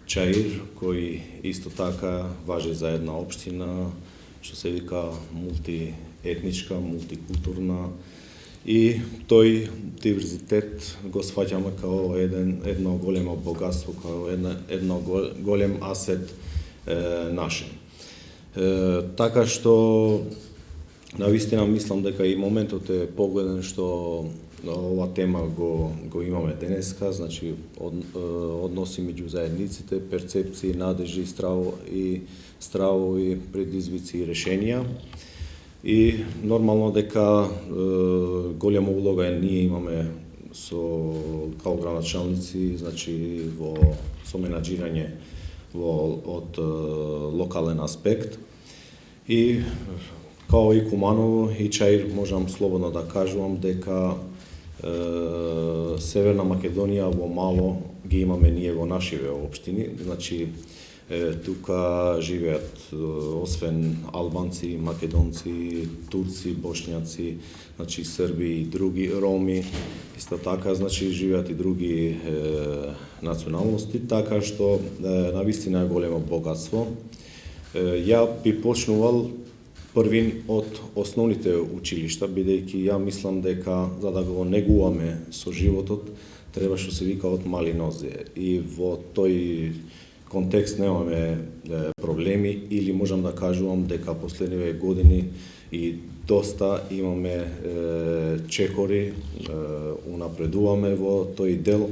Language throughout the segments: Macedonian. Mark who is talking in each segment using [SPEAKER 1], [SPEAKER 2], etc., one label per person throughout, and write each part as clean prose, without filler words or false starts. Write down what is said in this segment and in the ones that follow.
[SPEAKER 1] Čair, koji isto така važi za jedna opština, što se vika multietnička, multikulturna, i той диверзитет го сваќаме kao едно големо богатство, kao едно голем асет наше. Така што навистина мислам дека и моментот е погледен што ова тема го имаме денеска, значи односи меѓу заедниците, перцепции, надежи, стравови, предизвици и решенија. И нормално дека голема улога ние имаме као градоначалници, значи со менаџирање од локален аспект. И као и Куманово и Чаир можам слободно да кажувам дека Северна Македонија во мало ги имаме ние во нашиве општини, значи тука живеат освен албанци, македонци, турци, бошњаци, значи срби и други роми, исто така значи живеат и други националности, така што навистина е големо богатство. Ја би почнувал првин од основните училишта, бидејќи ја мислам дека за да го негуваме со животот, треба што се вика од мали нозе. И во тој контекст немаме проблеми, или можам да кажувам дека последниве години и доста имаме чекори, унапредуваме во тој дел.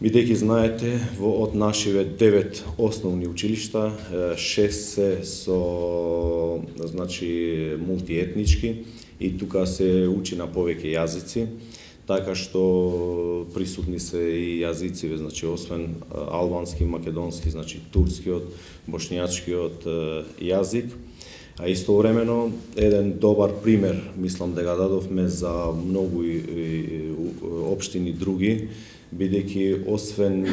[SPEAKER 1] Бидејќи знаете, од нашиве 9 основни училишта, 6 се со значи мултиетнички и тука се учи на повеќе јазици, така што присутни се и јазици, значи освен албански, македонски, значи турскиот, бошњачкиот јазик. А истовремено еден добар пример мислам дека дадовме за многу општини други, бидејќи освен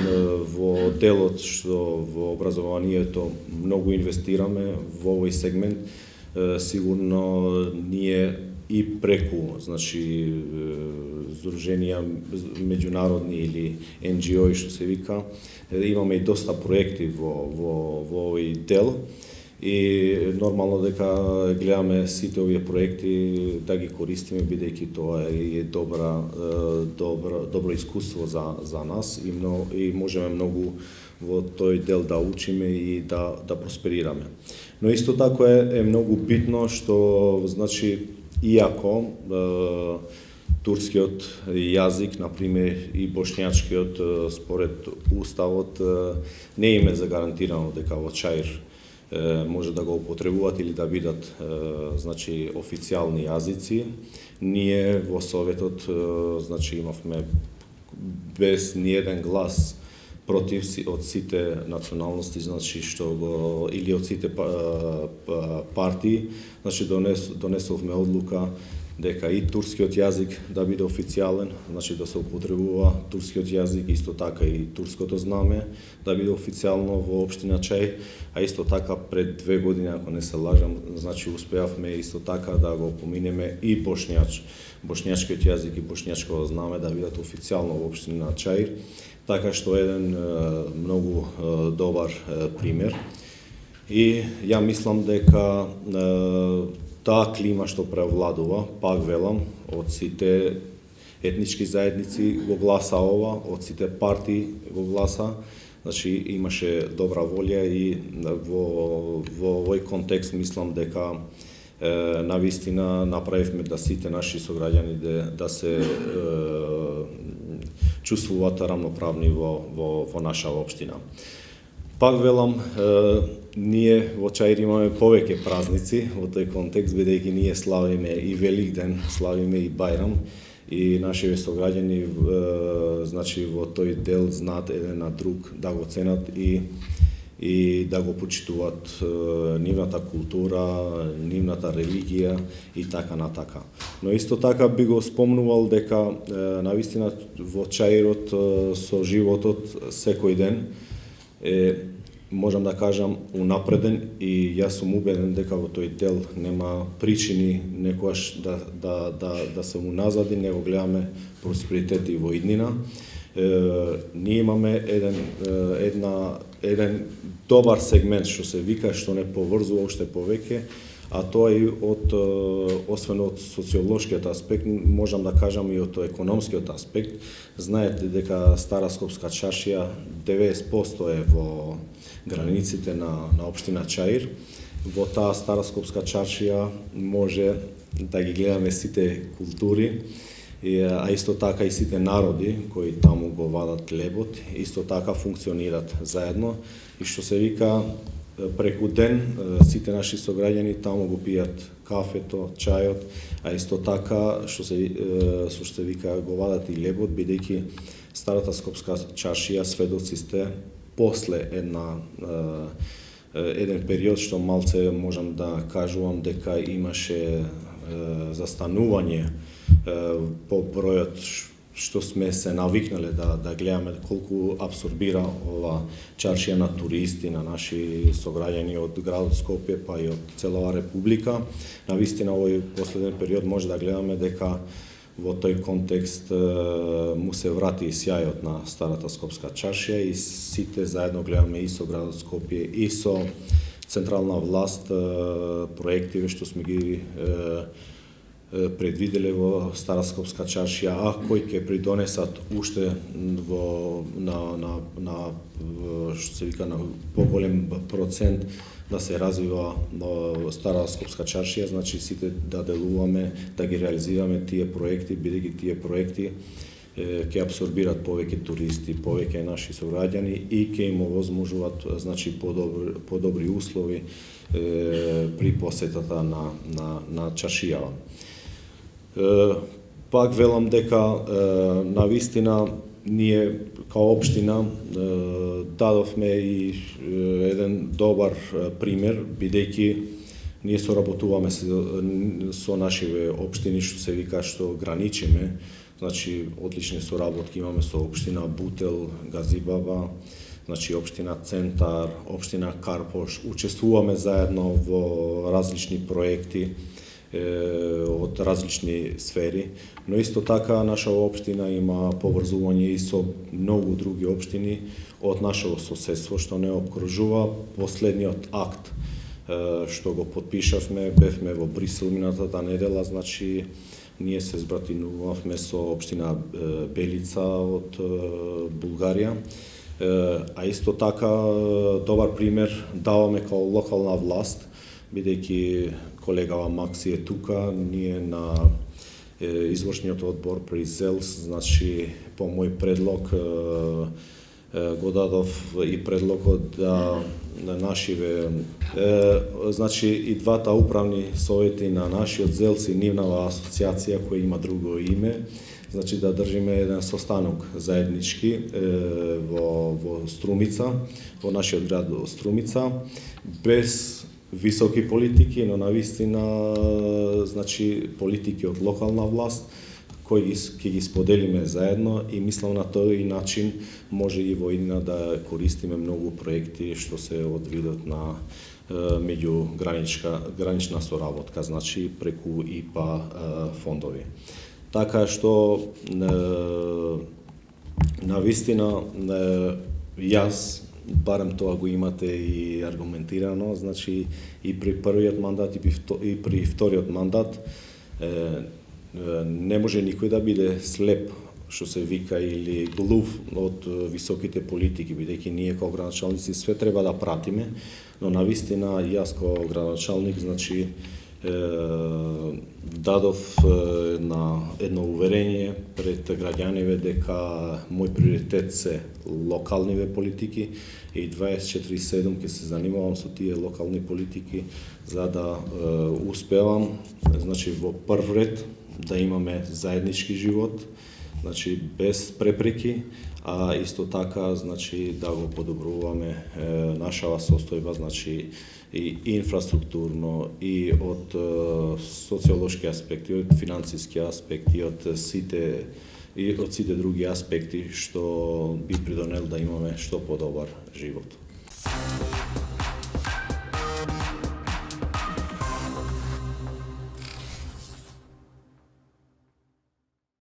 [SPEAKER 1] во делот што во образованието многу инвестираме во овој сегмент, сигурно ние и преку значи здруженија меѓународни или NGO што се вика, имаме и доста проекти во овој дел. И нормално дека гледаме сите овие проекти да ги користиме, бидејќи тоа е добро искуство за нас и можеме многу во тој дел да учиме и да просперираме. Но исто така е многу битно што значи иако турскиот јазик, например, и бошњачкиот според уставот не им е загарантирано дека во Чаир може да го употребуваат или да бидат значи официјални јазици. Ние во Советот значи имавме без ниеден глас против од сите националности, значи што или од сите партии, значи донесовме одлука дека и турскиот јазик да биде официјален, значи да се употребува турскиот јазик, исто така и турското знаме да биде официјално во општина Чаир, а исто така пред 2 години, ако не се лажам, значи успеавме исто така да го поминеме и бошњачкиот јазик и бошњачкото знаме да бидат официјално во општина Чаир, така што еден многу добар пример. И ја мислам дека таа клима што превладува, пак велам, од сите етнички заедници го гласа ова, од сите партии го гласа, значи имаше добра волја и во овој контекст мислам дека навистина направивме да сите наши сограѓани да се чувствуваат рамноправни во наша општина. Пак велам, ние во Чаир имаме повеќе празници во тој контекст, бидејќи ние славиме и Великден, славиме и Бајрам, и нашите сограѓани значи во тој дел знаат еден на друг да го ценат и да го почитуваат нивната култура, нивната религија и така натака. Но исто така би го спомнувал дека навистина во Чаирот со животот секој ден можам да кажам унапреден и јас сум убеден дека во тој дел нема причини некојаш да се уназади, него гледаме просперитет и во иднина. ние имаме еден добар сегмент што се вика, што не поврзува уште повеќе, а тоа е освен од социолошкиот аспект, можам да кажам и од економскиот аспект. Знаете дека Стара Скопска чаршија 90% е во границите на општина Чаир. Во таа Стара Скопска чаршија може да ги гледаме сите култури, а исто така и сите народи кои таму го вадат лебот, исто така функционират заедно и што се вика преку ден сите наши сограѓани таму го пијат кафето, чајот, а исто така што се вика го вадат и лебот, бидејќи Старата Скопска чаршија сведоци сте после еден период што малце можам да кажувам дека имаше застанување по бројот што сме се навикнале да гледаме колку абсорбира ова чаршија на туристи, на наши сограѓани од градот Скопје па и од целава република. Навистина овој последен период може да гледаме дека во тој контекст му се врати и сјајот на Старата Скопска чаршија и сите заедно гледаме и со градот Скопје и со централна власт проективе што сме ги предвиделе во Стара Скопска чаршија, а кои ќе придонесат уште на што се вика на поголем процент да се развива Стара Скопска чаршија, значи сите да делуваме, да ги реализираме тие проекти, бидејќи тие проекти ќе абсорбират повеќе туристи, повеќе наши сограѓани и ќе им овозможуваат значи подобри услови при посетата на чаршијава. Пак велам дека навистина ние као општина дадовме и еден добар пример, бидејќи ние соработуваме со нашиве општини што се вика што граничиме, значи одлични соработки имаме со општина Бутел, Газибаба, значи општина Центар, општина Карпош, учествуваме заедно во различни проекти од различни сфери, но исто така наша општина има поврзување и со многу други општини од нашето соседство што не обкружува. Последниот акт што го подпишавме, бевме во Брисел минатата недела, значи ние се збратинувавме со општина Белица од Булгарија, а исто така добар пример даваме као локална власт, бидејќи колегава Макси е тука, ние на извршниот одбор при ЗЕЛС, значи по мој предлог го дадов и предлогот да нашиве, значи и двата управни совети на нашиот ЗЕЛС и нивната асоциација која има друго име, значи да држиме еден состанок заеднички во Струмица, во нашиот град Струмица, без високи политики, но навистина значи политики од локална власт кои ќе ги споделиме заедно и мислам на тој начин може и во иднина да користиме многу проекти што се од видот на меѓугранична соработка, значи преку ИПА фондови. Така што навистина јас барем тоа го имате и аргументирано, значи и при првиот мандат и при вториот мандат не може никој да биде слеп, што се вика, или глув од високите политики, бидејќи ние како градоначалници све треба да пратиме, но навистина јас како градоначалник, значи дадов едно уверение пред граѓаниве дека мој приоритет се локалниве политики и 24/7 ќе се занимавам со тие локални политики за да успевам, значи во прв ред да имаме заеднички живот, значи без препреки, а исто така значи да го подобруваме нашава состојба, значи и инфраструктурно, и од социолошки аспекти, и од финансиски аспекти, и од сите други аспекти што би придонел да имаме што подобар живот.